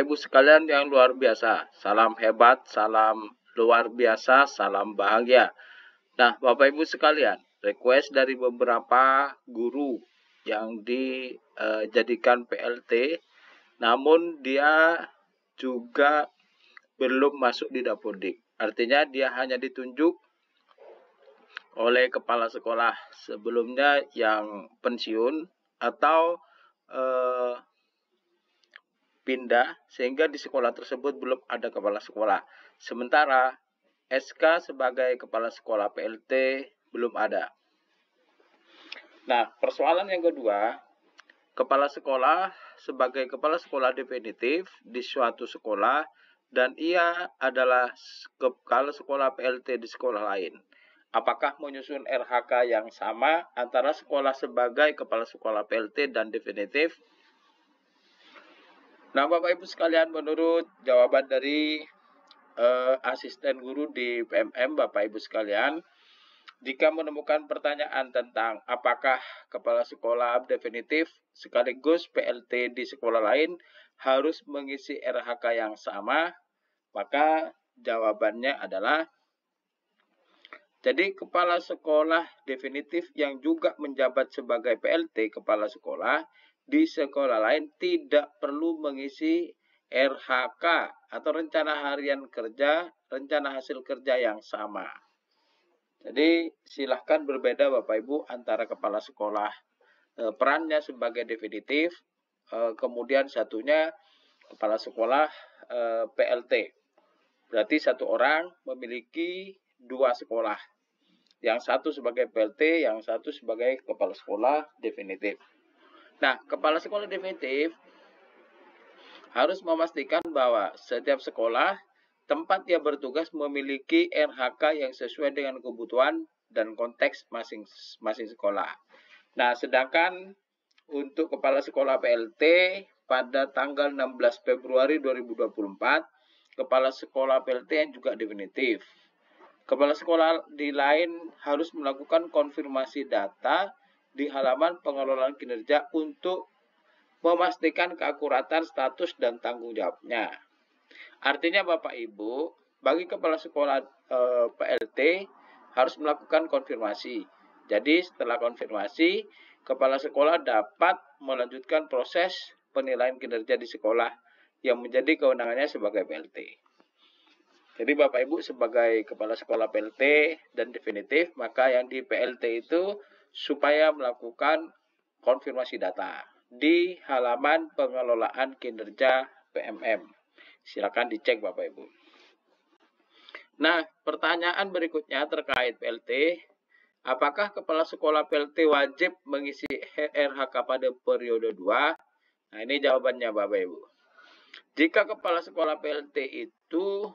Bapak Ibu sekalian yang luar biasa, salam hebat, salam luar biasa, salam bahagia. Nah, Bapak Ibu sekalian, request dari beberapa guru yang dijadikan PLT, namun dia juga belum masuk di Dapodik. Artinya dia hanya ditunjuk oleh kepala sekolah sebelumnya yang pensiun atau pindah, sehingga di sekolah tersebut belum ada kepala sekolah. Sementara SK sebagai kepala sekolah PLT belum ada. Nah, persoalan yang kedua, kepala sekolah sebagai kepala sekolah definitif di suatu sekolah dan ia adalah kepala sekolah PLT di sekolah lain. Apakah menyusun RHK yang sama antara sekolah sebagai kepala sekolah PLT dan definitif? Nah, Bapak Ibu sekalian, menurut jawaban dari asisten guru di PMM, Bapak Ibu sekalian, jika menemukan pertanyaan tentang apakah kepala sekolah definitif sekaligus PLT di sekolah lain harus mengisi RHK yang sama, maka jawabannya adalah jadi kepala sekolah definitif yang juga menjabat sebagai PLT kepala sekolah di sekolah lain tidak perlu mengisi RHK atau rencana harian kerja, rencana hasil kerja yang sama. Jadi silahkan berbeda Bapak Ibu antara kepala sekolah perannya sebagai definitif, kemudian satunya kepala sekolah PLT. Berarti satu orang memiliki dua sekolah. Yang satu sebagai PLT, yang satu sebagai kepala sekolah definitif. Nah, kepala sekolah definitif harus memastikan bahwa setiap sekolah tempat ia bertugas memiliki RHK yang sesuai dengan kebutuhan dan konteks masing-masing sekolah. Nah, sedangkan untuk kepala sekolah PLT pada tanggal 16 Februari 2024, kepala sekolah PLT yang juga definitif. Kepala sekolah di lain harus melakukan konfirmasi data di halaman pengelolaan kinerja untuk memastikan keakuratan status dan tanggung jawabnya. Artinya Bapak Ibu, bagi kepala sekolah PLT harus melakukan konfirmasi. Jadi setelah konfirmasi, kepala sekolah dapat melanjutkan proses penilaian kinerja di sekolah yang menjadi kewenangannya sebagai PLT. Jadi Bapak Ibu sebagai kepala sekolah PLT dan definitif, maka yang di PLT itu supaya melakukan konfirmasi data di halaman pengelolaan kinerja PMM. Silakan dicek Bapak Ibu. Nah, pertanyaan berikutnya terkait PLT. Apakah kepala sekolah PLT wajib mengisi RHK pada periode 2? Nah, ini jawabannya Bapak Ibu. Jika kepala sekolah PLT itu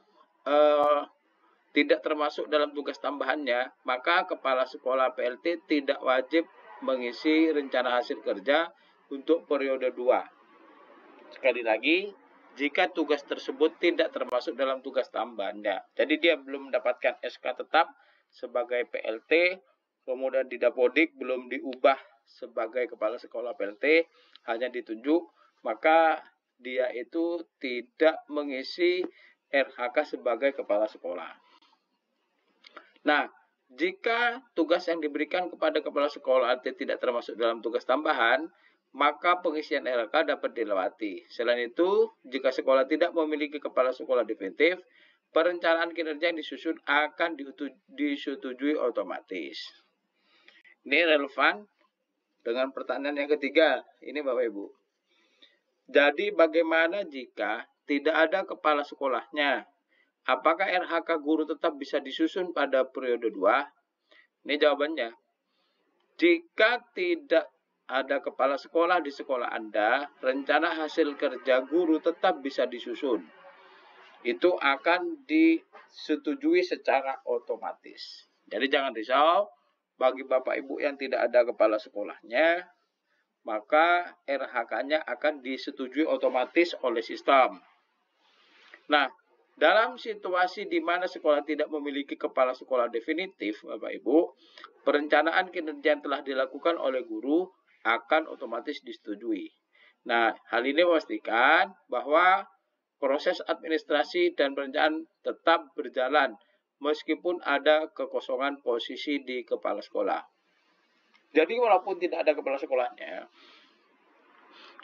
tidak termasuk dalam tugas tambahannya, maka kepala sekolah PLT tidak wajib mengisi rencana hasil kerja untuk periode 2. Sekali lagi, jika tugas tersebut tidak termasuk dalam tugas tambahannya. Jadi dia belum mendapatkan SK tetap sebagai PLT, kemudian di Dapodik belum diubah sebagai kepala sekolah PLT, hanya ditunjuk, maka dia itu tidak mengisi RHK sebagai kepala sekolah. Nah, jika tugas yang diberikan kepada kepala sekolah tidak termasuk dalam tugas tambahan, maka pengisian RHK dapat dilewati. Selain itu, jika sekolah tidak memiliki kepala sekolah definitif, perencanaan kinerja yang disusun akan disetujui otomatis. Ini relevan dengan pertanyaan yang ketiga. Ini Bapak Ibu. Jadi bagaimana jika tidak ada kepala sekolahnya? Apakah RHK guru tetap bisa disusun pada periode 2? Ini jawabannya. Jika tidak ada kepala sekolah di sekolah Anda, rencana hasil kerja guru tetap bisa disusun. Itu akan disetujui secara otomatis. Jadi jangan risau, bagi Bapak Ibu yang tidak ada kepala sekolahnya, maka RHK-nya akan disetujui otomatis oleh sistem. Nah, dalam situasi di mana sekolah tidak memiliki kepala sekolah definitif, Bapak Ibu, perencanaan kinerja yang telah dilakukan oleh guru akan otomatis disetujui. Nah, hal ini memastikan bahwa proses administrasi dan perencanaan tetap berjalan meskipun ada kekosongan posisi di kepala sekolah. Jadi walaupun tidak ada kepala sekolahnya,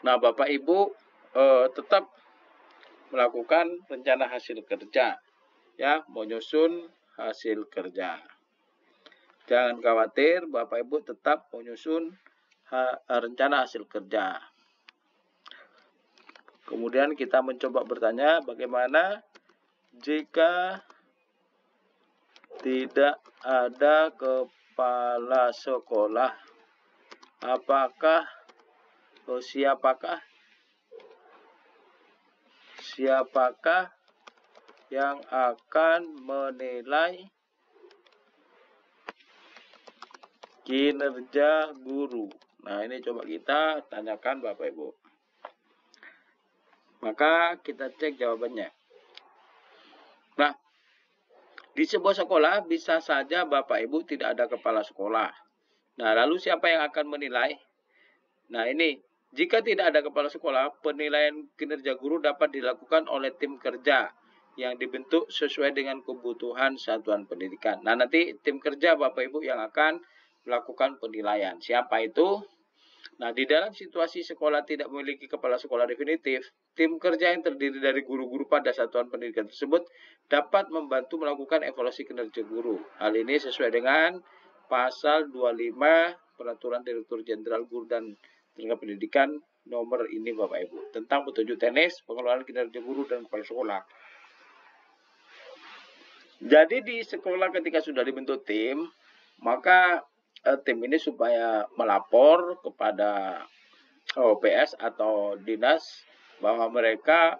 nah Bapak Ibu tetap melakukan rencana hasil kerja, ya, menyusun hasil kerja. Jangan khawatir, Bapak Ibu tetap menyusun rencana hasil kerja. Kemudian kita mencoba bertanya bagaimana jika tidak ada kepala sekolah, apakah siapakah yang akan menilai kinerja guru? Nah, ini coba kita tanyakan Bapak Ibu. Maka kita cek jawabannya. Nah, di sebuah sekolah bisa saja Bapak Ibu tidak ada kepala sekolah. Nah, lalu siapa yang akan menilai? Nah, ini jika tidak ada kepala sekolah, penilaian kinerja guru dapat dilakukan oleh tim kerja yang dibentuk sesuai dengan kebutuhan satuan pendidikan. Nah, nanti tim kerja Bapak Ibu yang akan melakukan penilaian. Siapa itu? Nah, di dalam situasi sekolah tidak memiliki kepala sekolah definitif, tim kerja yang terdiri dari guru-guru pada satuan pendidikan tersebut dapat membantu melakukan evaluasi kinerja guru. Hal ini sesuai dengan pasal 25 Peraturan Direktur Jenderal Guru dan Tenaga Pendidikan nomor ini Bapak Ibu, tentang petunjuk teknis pengelolaan kinerja guru dan kepala sekolah. Jadi di sekolah ketika sudah dibentuk tim, maka tim ini supaya melapor kepada OPS atau dinas bahwa mereka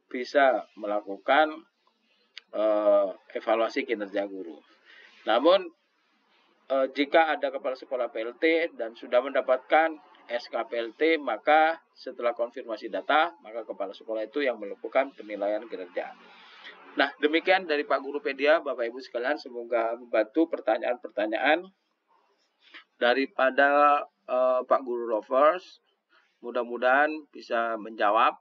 bisa melakukan evaluasi kinerja guru. Namun jika ada kepala sekolah PLT dan sudah mendapatkan SK PLT, maka setelah konfirmasi data, maka kepala sekolah itu yang melakukan penilaian kinerja. Nah, demikian dari Pak Guru Pedia, Bapak Ibu sekalian, semoga membantu pertanyaan-pertanyaan daripada Pak Guru Lovers. Mudah-mudahan bisa menjawab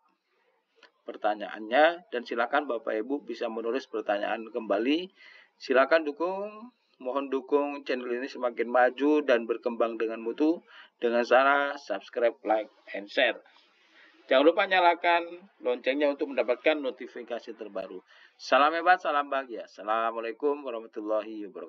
pertanyaannya, dan silakan Bapak Ibu bisa menulis pertanyaan kembali. Silakan mohon dukung channel ini semakin maju dan berkembang dengan mutu dengan cara subscribe, like, and share. Jangan lupa nyalakan loncengnya untuk mendapatkan notifikasi terbaru. Salam hebat, salam bahagia. Assalamualaikum warahmatullahi wabarakatuh.